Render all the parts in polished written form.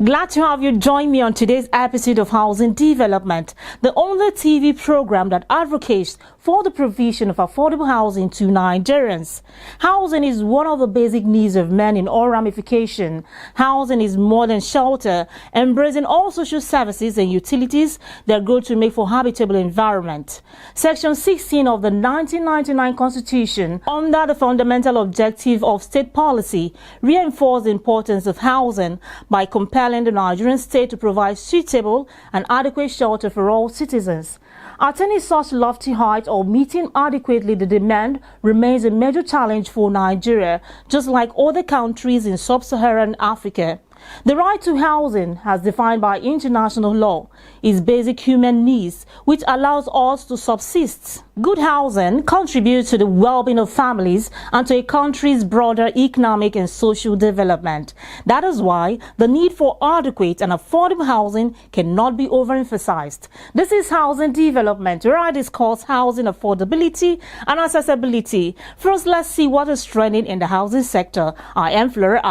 Glad to have you join me on today's episode of Housing Development, the only TV program that advocates for the provision of affordable housing to Nigerians. Housing is one of the basic needs of men in all ramifications. Housing is more than shelter, embracing all social services and utilities that go to make for habitable environment. Section 16 of the 1999 Constitution, under the fundamental objective of state policy, reinforced the importance of housing by compelling the Nigerian state to provide suitable and adequate shelter for all citizens. Attaining such lofty height or meeting adequately the demand remains a major challenge for Nigeria, just like other countries in sub-Saharan Africa. The right to housing, as defined by international law, is basic human needs which allows us to subsist. Good housing contributes to the well-being of families and to a country's broader economic and social development. That is why the need for adequate and affordable housing cannot be overemphasized. This is Housing Development, where I discuss housing affordability and accessibility. First, let's see what is trending in the housing sector. I am Flora,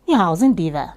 your housing diva.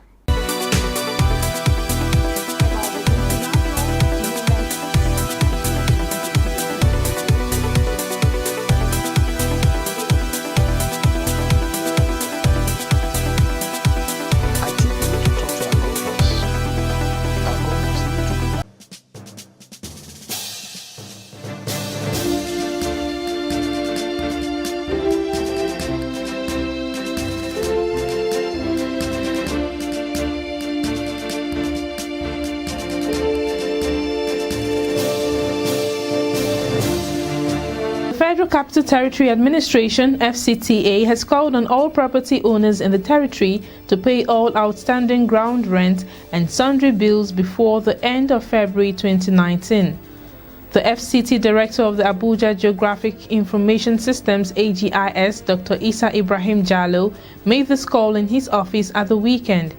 Federal Capital Territory Administration (FCTA) has called on all property owners in the territory to pay all outstanding ground rent and sundry bills before the end of February 2019. The FCT Director of the Abuja Geographic Information Systems (AGIS), Dr. Isa Ibrahim Jallo, made this call in his office at the weekend.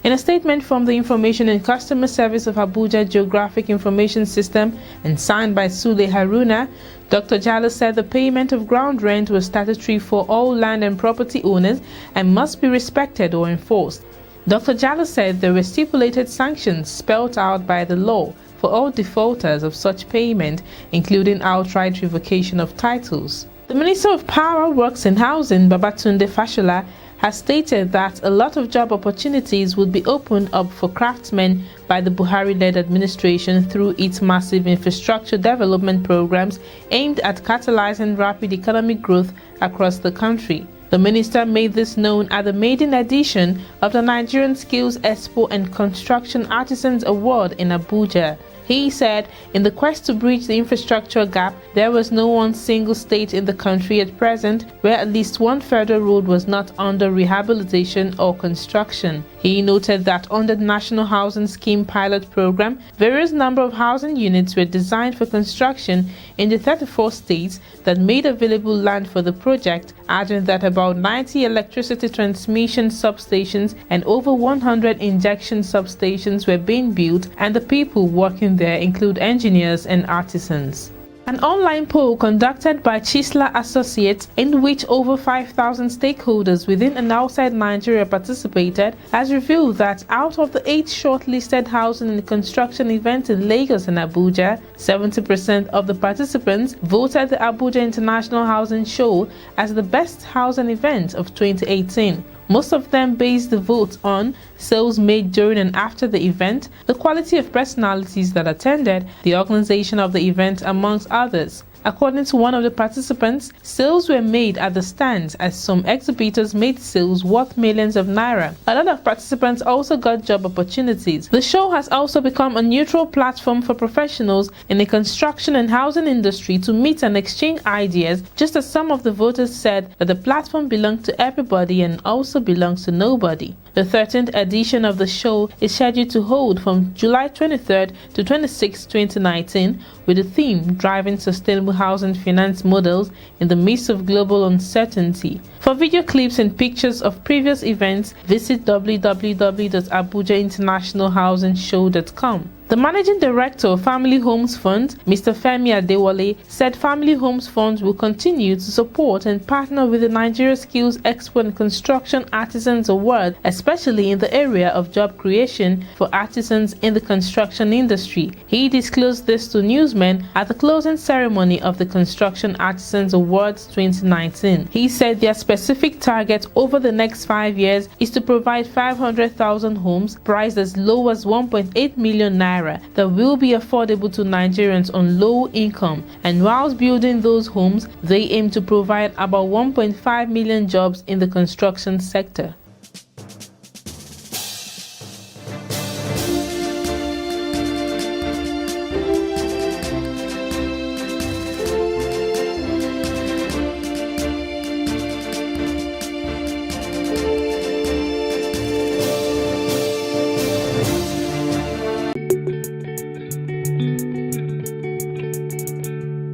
In a statement from the Information and Customer Service of Abuja Geographic Information System and signed by Sule Haruna, Dr. Jallo said the payment of ground rent was statutory for all land and property owners and must be respected or enforced. Dr. Jallo said there were stipulated sanctions spelled out by the law for all defaulters of such payment, including outright revocation of titles. The Minister of Power, Works and Housing, Babatunde Fashola, has stated that a lot of job opportunities would be opened up for craftsmen by the Buhari-led administration through its massive infrastructure development programs aimed at catalyzing rapid economic growth across the country. The minister made this known at the maiden edition of the Nigerian Skills Expo and Construction Artisans Award in Abuja. He said, in the quest to bridge the infrastructure gap, there was no one single state in the country at present where at least one federal road was not under rehabilitation or construction. He noted that under the National Housing Scheme pilot program, various number of housing units were designed for construction in the 34 states that made available land for the project, adding that about 90 electricity transmission substations and over 100 injection substations were being built, and the people working there include engineers and artisans. An online poll conducted by Chisla Associates, in which over 5,000 stakeholders within and outside Nigeria participated, has revealed that out of the 8 shortlisted housing and construction events in Lagos and Abuja, 70% of the participants voted the Abuja International Housing Show as the best housing event of 2018. Most of them based the vote on sales made during and after the event, the quality of personalities that attended, the organization of the event, amongst others. According to one of the participants, sales were made at the stands as some exhibitors made sales worth millions of naira. A lot of participants also got job opportunities. The show has also become a neutral platform for professionals in the construction and housing industry to meet and exchange ideas, just as some of the voters said that the platform belonged to everybody and also belongs to nobody. The 13th edition of the show is scheduled to hold from July 23rd to 26, 2019, with the theme Driving Sustainable Housing Finance Models in the Midst of Global Uncertainty. For video clips and pictures of previous events, visit www.abujainternationalhousingshow.com. The managing director of Family Homes Fund, Mr. Femi Adewale, said Family Homes Fund will continue to support and partner with the Nigeria Skills Expo and Construction Artisans Award, especially in the area of job creation for artisans in the construction industry. He disclosed this to newsmen at the closing ceremony of the Construction Artisans Awards 2019. He said their specific target over the next 5 years is to provide 500,000 homes priced as low as 1.8 million naira that will be affordable to Nigerians on low income, and whilst building those homes, they aim to provide about 1.5 million jobs in the construction sector.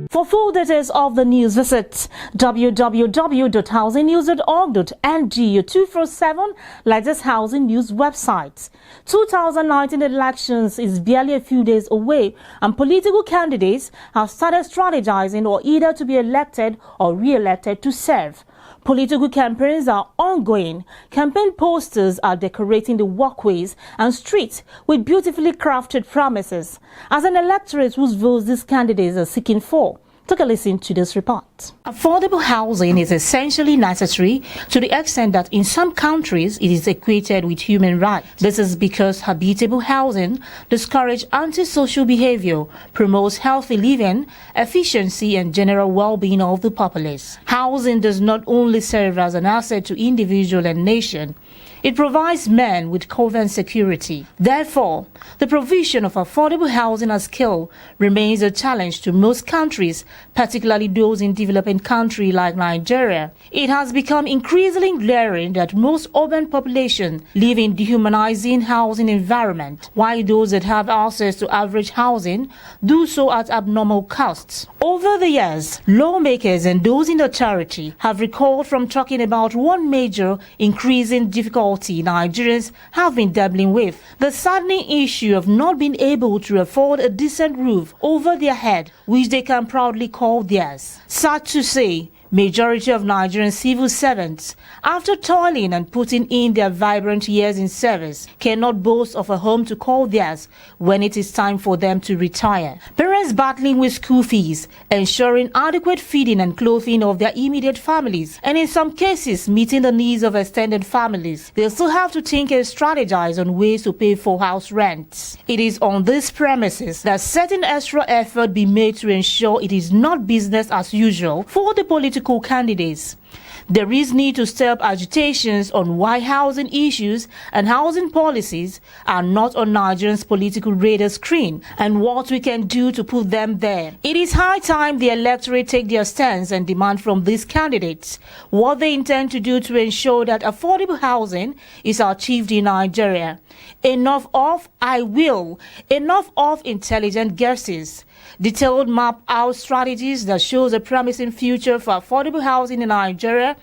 For full details of the news, visit www.housingnews.org.ng, your 247 latest housing news website. 2019 elections is barely a few days away, and political candidates have started strategizing or either to be elected or re-elected to serve. Political campaigns are ongoing. Campaign posters are decorating the walkways and streets with beautifully crafted promises. As an electorate whose votes these candidates are seeking for, take a listen to this report. Affordable housing is essentially necessary to the extent that in some countries it is equated with human rights. This is because habitable housing discourages antisocial behavior, promotes healthy living, efficiency, and general well-being of the populace. Housing does not only serve as an asset to individual and nation, it provides men with covert security. Therefore, the provision of affordable housing at scale remains a challenge to most countries, particularly those in developing countries like Nigeria. It has become increasingly glaring that most urban population live in dehumanizing housing environment, while those that have access to average housing do so at abnormal costs. Over the years, lawmakers and those in authority have recoiled from talking about one major increasing difficulty Nigerians have been dabbling with: the saddening issue of not being able to afford a decent roof over their head, which they can proudly call theirs. Sad to say, majority of Nigerian civil servants, after toiling and putting in their vibrant years in service, cannot boast of a home to call theirs when it is time for them to retire. Parents battling with school fees, ensuring adequate feeding and clothing of their immediate families, and in some cases meeting the needs of extended families. They still have to think and strategize on ways to pay for house rents. It is on these premises that certain extra effort be made to ensure it is not business as usual for the political candidates. There is need to stir up agitations on why housing issues and housing policies are not on Nigerians' political radar screen and what we can do to put them there. It is high time the electorate take their stance and demand from these candidates what they intend to do to ensure that affordable housing is achieved in Nigeria. Enough of "I will," enough of intelligent guesses. Detailed map out strategies that shows a promising future for affordable housing in Nigeria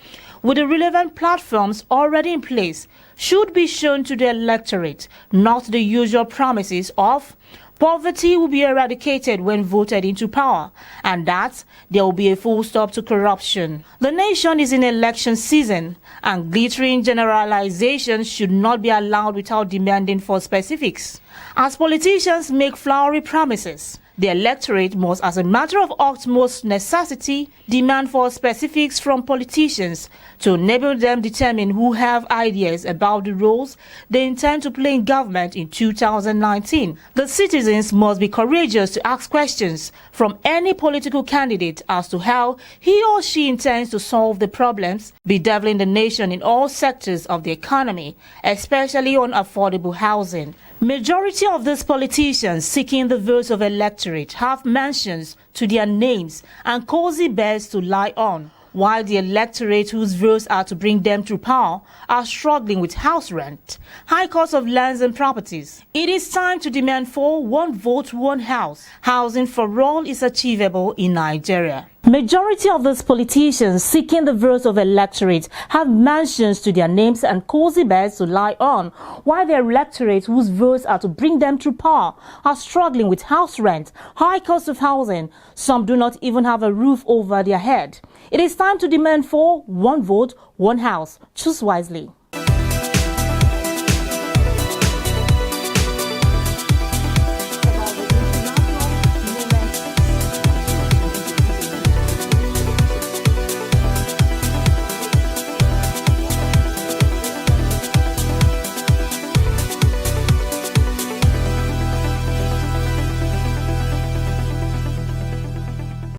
with the relevant platforms already in place should be shown to the electorate, not the usual promises of poverty will be eradicated when voted into power, and that there will be a full stop to corruption. The nation is in election season, and glittering generalizations should not be allowed without demanding for specifics. As politicians make flowery promises, the electorate must, as a matter of utmost necessity, demand for specifics from politicians to enable them determine who have ideas about the roles they intend to play in government in 2019. The citizens must be courageous to ask questions from any political candidate as to how he or she intends to solve the problems bedeviling the nation in all sectors of the economy, especially on affordable housing. Majority of these politicians seeking the votes of electorate have mentions to their names and cozy beds to lie on, while the electorate whose votes are to bring them to power are struggling with house rent, high cost of lands and properties. It is time to demand for one vote, one house. Housing for all is achievable in Nigeria. Majority of these politicians seeking the votes of electorate have mansions to their names and cozy beds to lie on, while their electorate whose votes are to bring them to power are struggling with house rent, high cost of housing. Some do not even have a roof over their head. It is time to demand for one vote, one house. Choose wisely.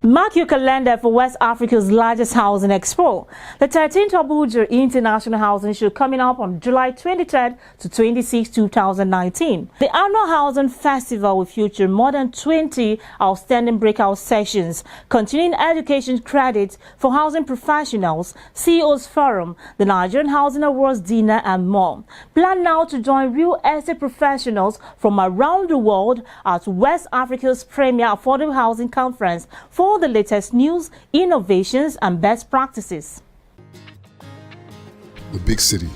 Mark your calendar for West Africa's largest housing expo, the 13th Abuja International Housing Show, coming up on July 23rd to 26, 2019. The annual housing festival will feature more than 20 outstanding breakout sessions, continuing education credits for housing professionals, CEOs Forum, the Nigerian Housing Awards dinner, and more. Plan now to join real estate professionals from around the world at West Africa's premier affordable housing conference for the latest news, innovations, and best practices. The big city.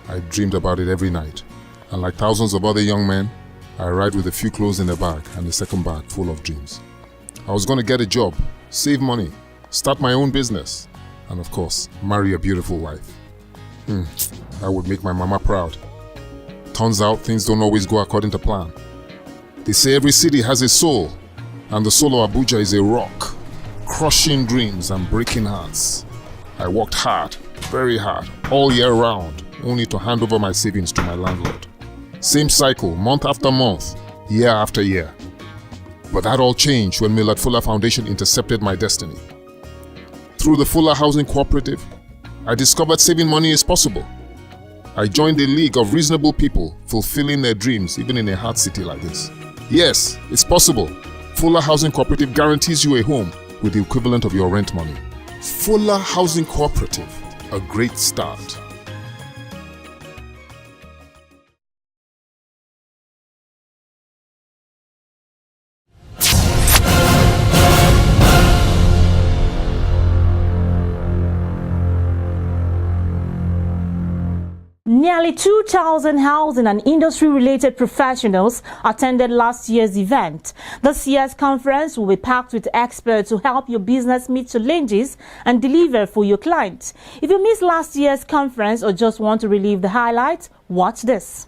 I dreamed about it every night. And like thousands of other young men, I arrived with a few clothes in the bag and a second bag full of dreams. I was going to get a job, save money, start my own business, and of course, marry a beautiful wife. I would make my mama proud. Turns out things don't always go according to plan. They say every city has a soul, and the soul of Abuja is a rock, crushing dreams and breaking hearts. I worked hard, very hard, all year round, only to hand over my savings to my landlord. Same cycle, month after month, year after year. But that all changed when Millard Fuller Foundation intercepted my destiny. Through the Fuller Housing Cooperative, I discovered saving money is possible. I joined a league of reasonable people fulfilling their dreams even in a hard city like this. Yes, it's possible. Fuller Housing Cooperative guarantees you a home with the equivalent of your rent money. Fuller Housing Cooperative, a great start. Nearly 2,000 housing and industry-related professionals attended last year's event. This year's conference will be packed with experts to help your business meet challenges and deliver for your clients. If you missed last year's conference or just want to relive the highlights, watch this.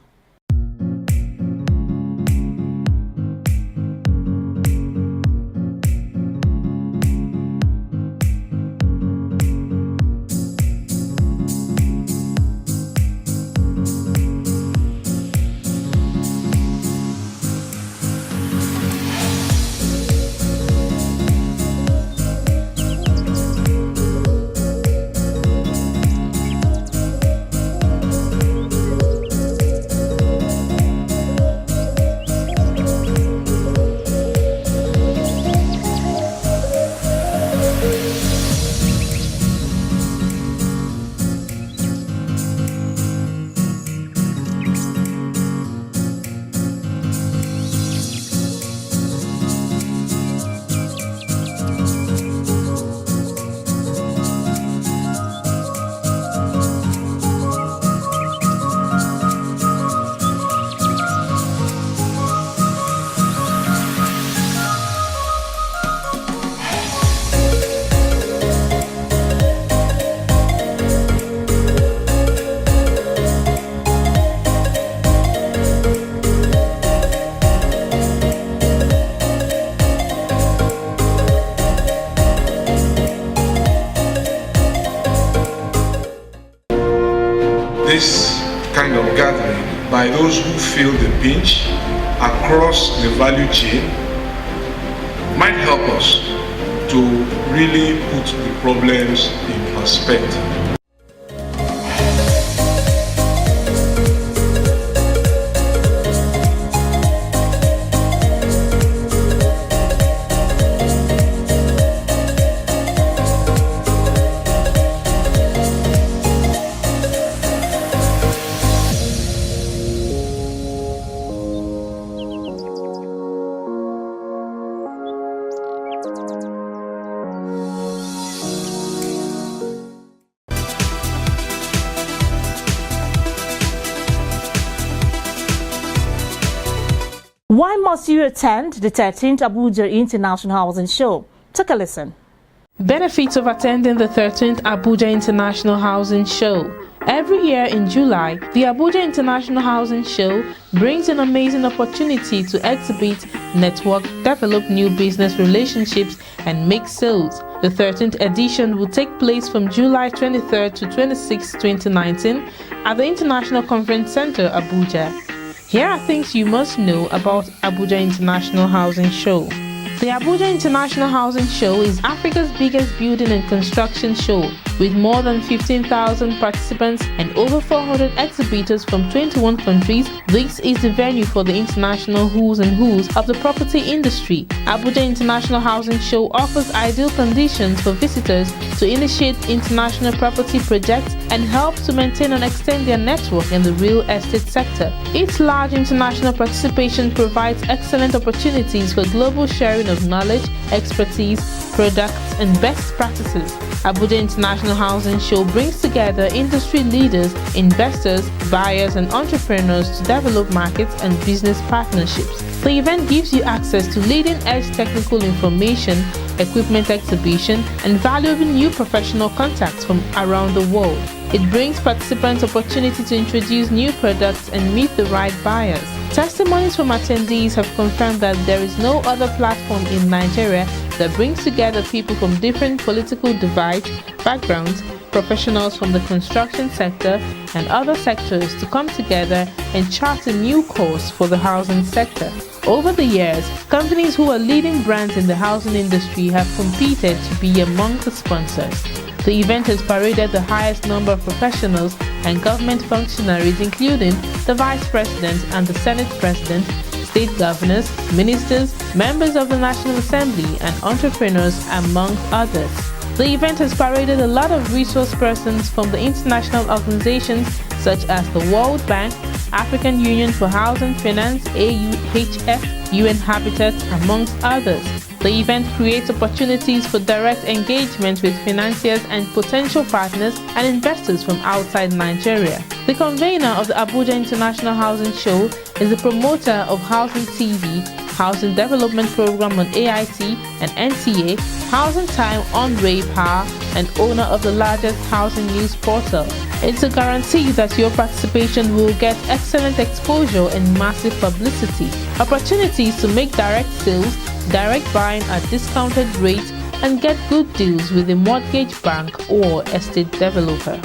This kind of gathering by those who feel the pinch across the value chain might help us to really put the problems in perspective. Why must you attend the 13th Abuja International Housing Show? Take a listen. Benefits of attending the 13th Abuja International Housing Show. Every year in July, the Abuja International Housing Show brings an amazing opportunity to exhibit, network, develop new business relationships, and make sales. The 13th edition will take place from July 23rd to 26, 2019 at the International Conference Center, Abuja. Here are things you must know about Abuja International Housing Show. The Abuja International Housing Show is Africa's biggest building and construction show, with more than 15,000 participants and over 400 exhibitors from 21 countries. This is the venue for the international who's and who's of the property industry. Abuja International Housing Show offers ideal conditions for visitors to initiate international property projects and helps to maintain and extend their network in the real estate sector. Its large international participation provides excellent opportunities for global sharing of knowledge, expertise, products, and best practices. Abuja International Housing Show brings together industry leaders, investors, buyers, and entrepreneurs to develop markets and business partnerships. The event gives you access to leading-edge technical information, equipment exhibition, and valuable new professional contacts from around the world. It brings participants opportunity to introduce new products and meet the right buyers. Testimonies from attendees have confirmed that there is no other platform in Nigeria that brings together people from different political divides, backgrounds, professionals from the construction sector and other sectors to come together and chart a new course for the housing sector. Over the years, companies who are leading brands in the housing industry have competed to be among the sponsors. The event has paraded the highest number of professionals and government functionaries, including the Vice President and the Senate President, state governors, ministers, members of the National Assembly, and entrepreneurs, among others. The event has paraded a lot of resource persons from the international organizations such as the World Bank, African Union for Housing Finance, AUHF, UN Habitat, amongst others. The event creates opportunities for direct engagement with financiers and potential partners and investors from outside Nigeria. The convener of the Abuja International Housing Show is the promoter of Housing TV, Housing Development Program on AIT and NTA, Housing Time on Ray Power, and owner of the largest housing news portal. It's a guarantee that your participation will get excellent exposure and massive publicity. Opportunities to make direct sales, direct buying at discounted rates, and get good deals with a mortgage bank or estate developer.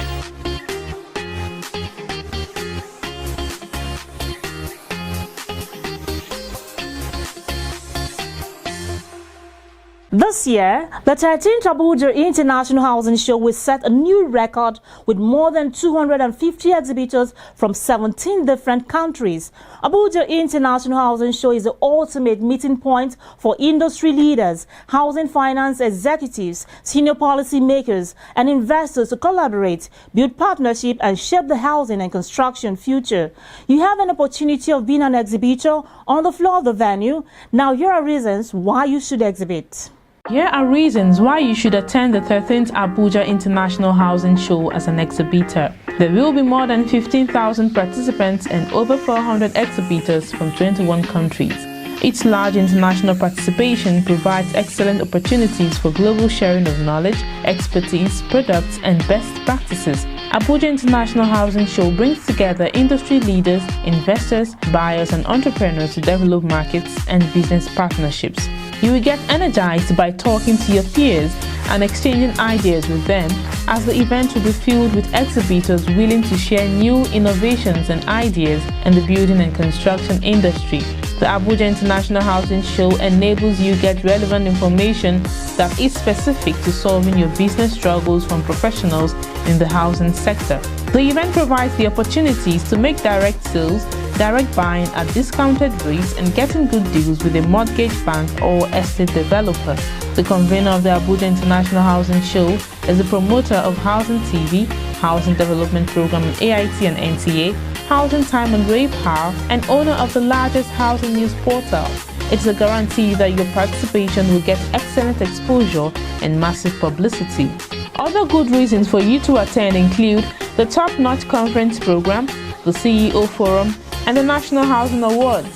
This year, the 13th Abuja International Housing Show will set a new record with more than 250 exhibitors from 17 different countries. Abuja International Housing Show is the ultimate meeting point for industry leaders, housing finance executives, senior policy makers, and investors to collaborate, build partnership, and shape the housing and construction future. You have an opportunity of being an exhibitor on the floor of the venue. Now, here are reasons why you should exhibit. Here are reasons why you should attend the 13th Abuja International Housing Show as an exhibitor. There will be more than 15,000 participants and over 400 exhibitors from 21 countries. Its large international participation provides excellent opportunities for global sharing of knowledge, expertise, products, and best practices. Abuja International Housing Show brings together industry leaders, investors, buyers, and entrepreneurs to develop markets and business partnerships. You will get energized by talking to your peers and exchanging ideas with them, as the event will be filled with exhibitors willing to share new innovations and ideas in the building and construction industry. The Abuja International Housing Show enables you to get relevant information that is specific to solving your business struggles from professionals in the housing sector. The event provides the opportunities to make direct sales, direct buying at discounted rates, and getting good deals with a mortgage bank or estate developer. The convener of the Abuja International Housing Show is the promoter of Housing TV, Housing Development Program in AIT and NTA, Housing Time and Ray Power, and owner of the largest housing news portal. It's a guarantee that your participation will get excellent exposure and massive publicity. Other good reasons for you to attend include the top-notch conference program, the CEO Forum, and the National Housing Awards.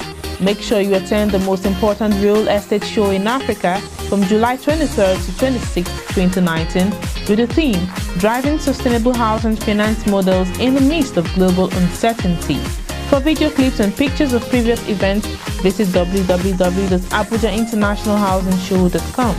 Make sure you attend the most important real estate show in Africa from July 23rd to 26th, 2019 with the theme Driving Sustainable Housing Finance Models in the Midst of Global Uncertainty. For video clips and pictures of previous events, visit www.abujainternationalhousingshow.com.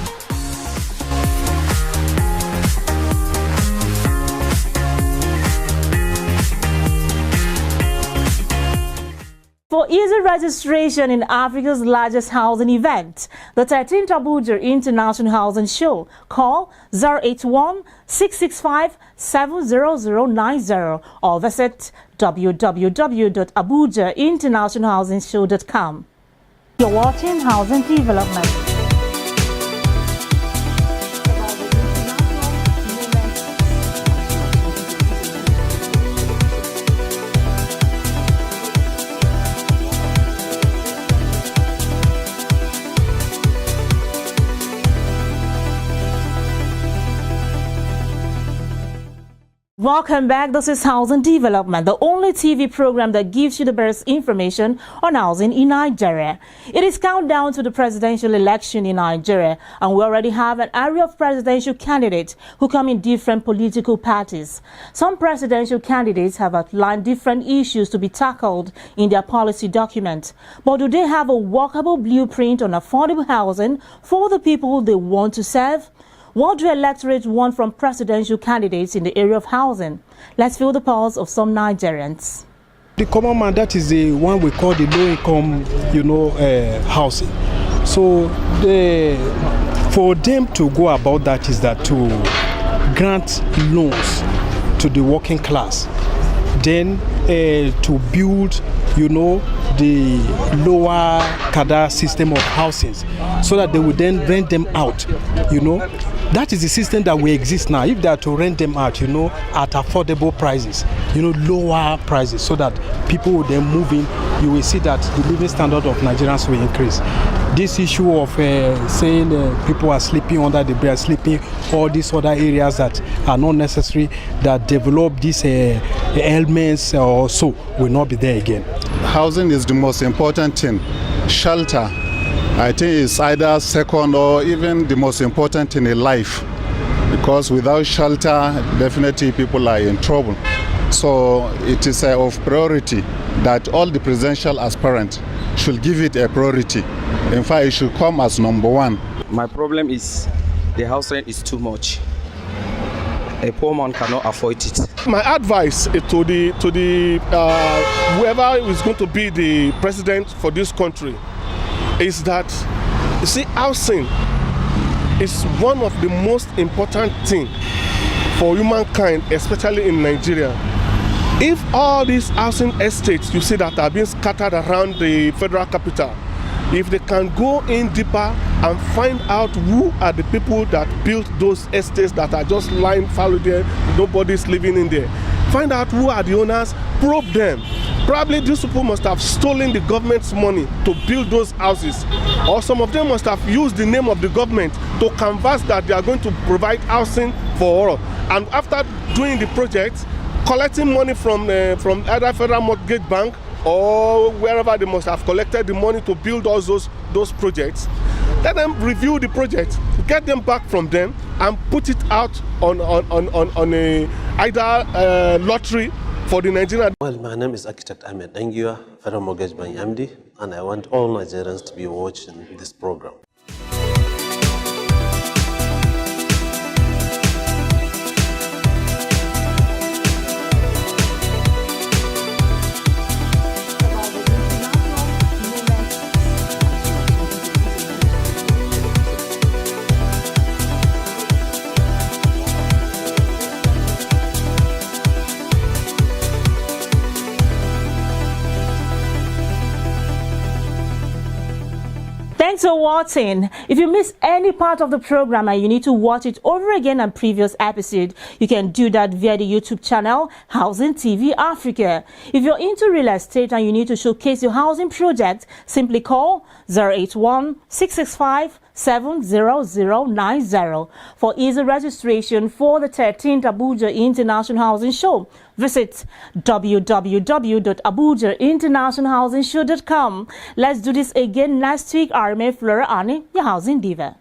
For easy registration in Africa's largest housing event, the 13th Abuja International Housing Show, call 081-665-70090 or visit www.abujainternationalhousingshow.com. You're watching Housing Development. Welcome back. This is Housing Development, the only TV program that gives you the best information on housing in Nigeria. It is countdown to the presidential election in Nigeria, and we already have an array of presidential candidates who come in different political parties. Some presidential candidates have outlined different issues to be tackled in their policy document. But do they have a workable blueprint on affordable housing for the people they want to serve? What do electorates want from presidential candidates in the area of housing? Let's feel the pulse of some Nigerians. The common man, that is the one we call the low-income, housing. So for them to go about that is that to grant loans to the working class, then to build, the lower cadre system of houses so that they will then rent them out, That is the system that we exist now. If they are to rent them out, at affordable prices, lower prices, so that people will then move in, you will see that the living standard of Nigerians will increase. This issue of saying people are sleeping under the bed, sleeping all these other areas that are not necessary, that develop these ailments or so, will not be there again. Housing is the most important thing. Shelter, I think, is either second or even the most important thing in life, because without shelter, definitely people are in trouble. So it is of priority that all the presidential aspirants should give it a priority. In fact, it should come as number one. My problem is the house rent is too much. A poor man cannot afford it. My advice to the whoever is going to be the president for this country is that, you see, housing is one of the most important things for humankind, especially in Nigeria. If all these housing estates you see that are being scattered around the federal capital, if they can go in deeper and find out who are the people that built those estates that are just lying fallow there, nobody's living in there, find out who are the owners, probe them. Probably these people must have stolen the government's money to build those houses, or some of them must have used the name of the government to canvass that they are going to provide housing for all. And after doing the project, collecting money from either Federal Mortgage Bank or wherever they must have collected the money to build all those projects. Let them review the project, get them back from them, and put it out on a either lottery for the Nigerian. Well, my name is Architect Ahmed Dangiwa, Federal Mortgage Bank MD, and I want all Nigerians to be watching this program. Thanks for watching. If you miss any part of the program and you need to watch it over again on previous episode, you can do that via the YouTube channel Housing TV Africa. If you're into real estate and you need to showcase your housing project, simply call 081-665 70090. For easy registration for the 13th Abuja International Housing Show, visit www.abujainternationalhousingshow.com. Let's do this again next week. I'm Flora, your housing diva.